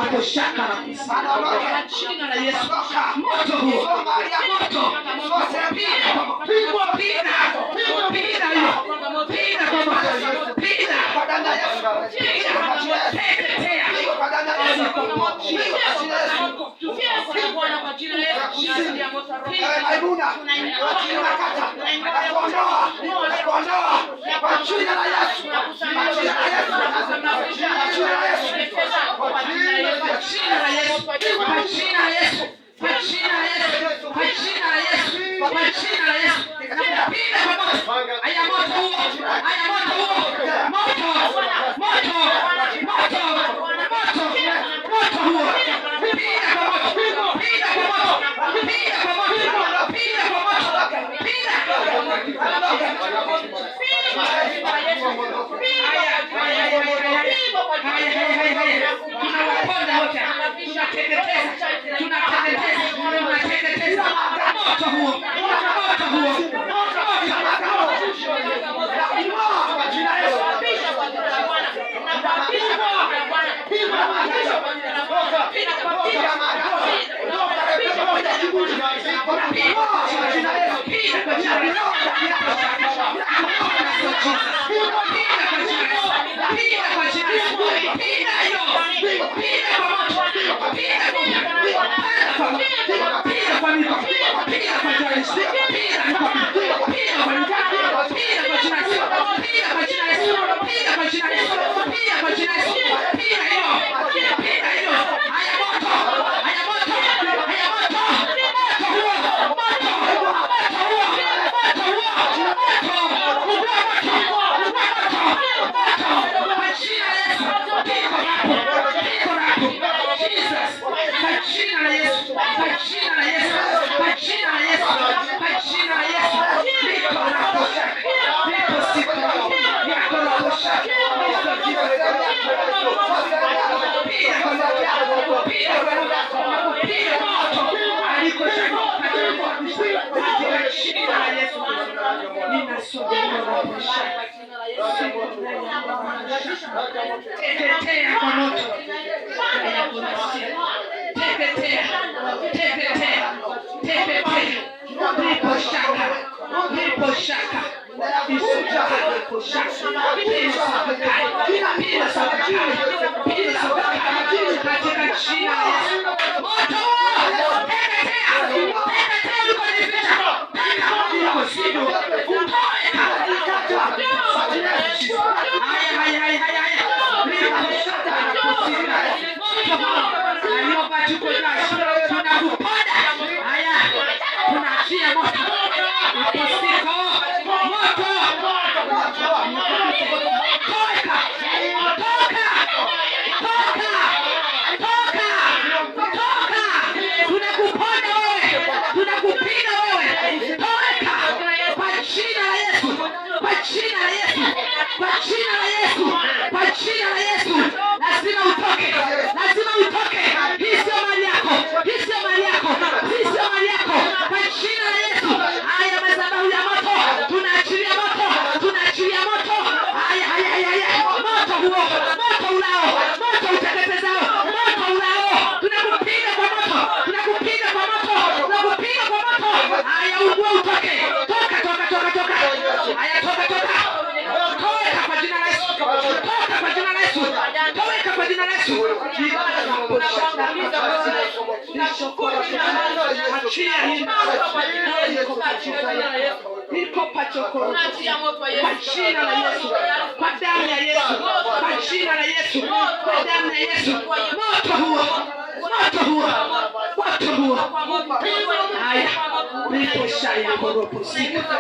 hapo shaka na jina la Yesu. Moto huo, moto, pigwa, pina hiyo, pina kwa damu ya Yesu, teketea teketea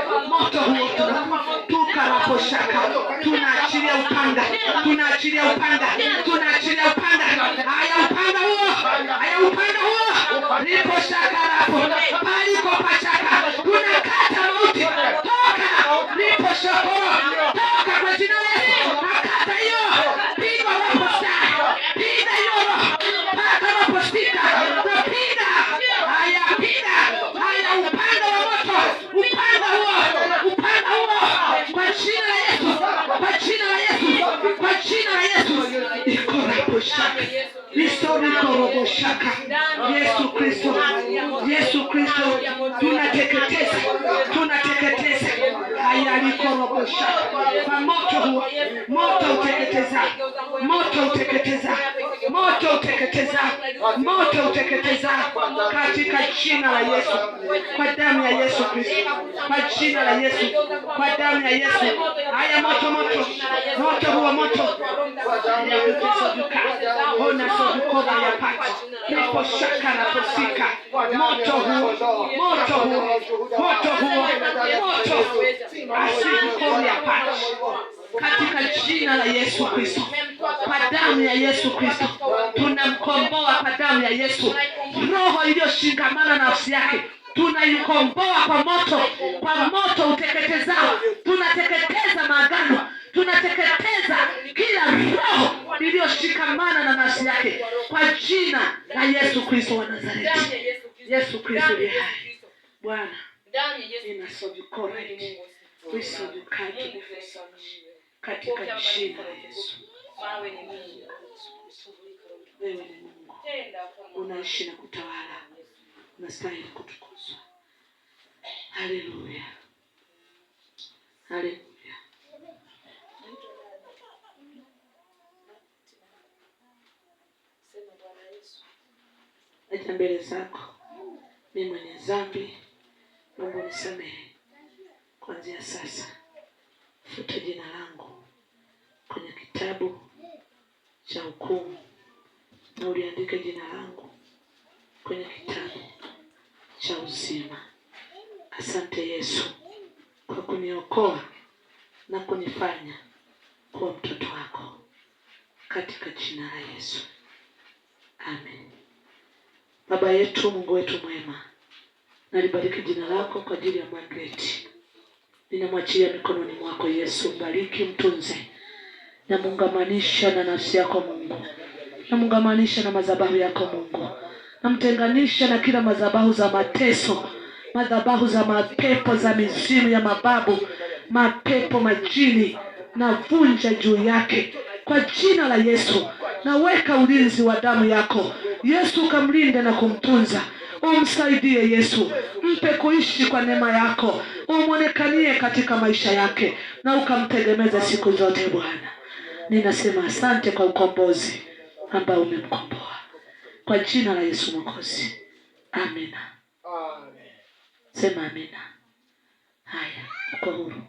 kwa moto, nipo shaka tunaachilia upanga. Haya upanga huo, lipo shaka hapo, palipo pashaka, tunakata mauti, toka, lipo shaka, toka kwa jina la Yesu, nakata hiyo, piga hapo sana, piga hiyo, paka hapo stika, piga, haya upanga wa moto, upanga huo, kwa jina la Yesu, kwa jina la Yesu, iko hapo shaka. Listorikoroboshaka. Yesu Kristo, Yesu Kristo, tunateketeza, tunateketeza. Hayalikorobosha. Kwa moto huo, moto uteketeza, moto uteketeza, moto uteketeza, moto uteketeza katika jina la Yesu, kwa damu ya Yesu Kristo, kwa jina la Yesu, kwa damu ya Yesu. Haya moto, moto, moto huo, moto ya kutesoduka. Ona sodukova ya pati. Nipo shaka na posika. Moto huo, moto huo, moto huo, moto asidukova ya pati. Katika jina la Yesu Kristo, kwa damu ya Yesu Kristo, tunamkomboa kwa damu ya Yesu. Roho iliyoshikamana na nafsi yake tunaikomboa kwa moto uteketezao. Tunateketeza maagano, tunateketeza kila roho iliyoshikamana na nafsi yake kwa jina la Yesu Kristo wa Nazareti. Yesu Kristo ndiye hai. Bwana, ninasojukore wisojukati katika jina la Yesu. Wewe ni Mungu, unaishi na kutawala, unastahili kutukuzwa. Haleluya, haleluya. Acha mbele zako, mimi mwenye dhambi, Mungu nisamehe. Kuanzia sasa futa jina langu kwenye kitabu cha hukumu na uliandike jina langu kwenye kitabu cha uzima. Asante Yesu kwa kuniokoa na kunifanya kuwa mtoto wako, katika jina la Yesu, amen. Baba yetu, Mungu wetu mwema, nalibariki jina lako kwa ajili ya Margaret. Ninamwachia mikononi mwako Yesu. Mbariki, mtunze, na muungamanisha na nafsi yako Mungu, na muungamanisha na madhabahu yako Mungu, na mtenganisha na kila madhabahu za mateso, madhabahu za mapepo, za mizimu ya mababu, mapepo, majini, na vunja juu yake kwa jina la Yesu. Naweka ulinzi wa damu yako Yesu, kamlinde na kumtunza. Umsaidie Yesu, mpe kuishi kwa neema yako, umwonekanie katika maisha yake, na ukamtegemeza siku zote Bwana. Ninasema asante kwa ukombozi ambao umemkomboa, kwa jina la Yesu Mwokozi, amina. Sema amina. Haya, uko huru.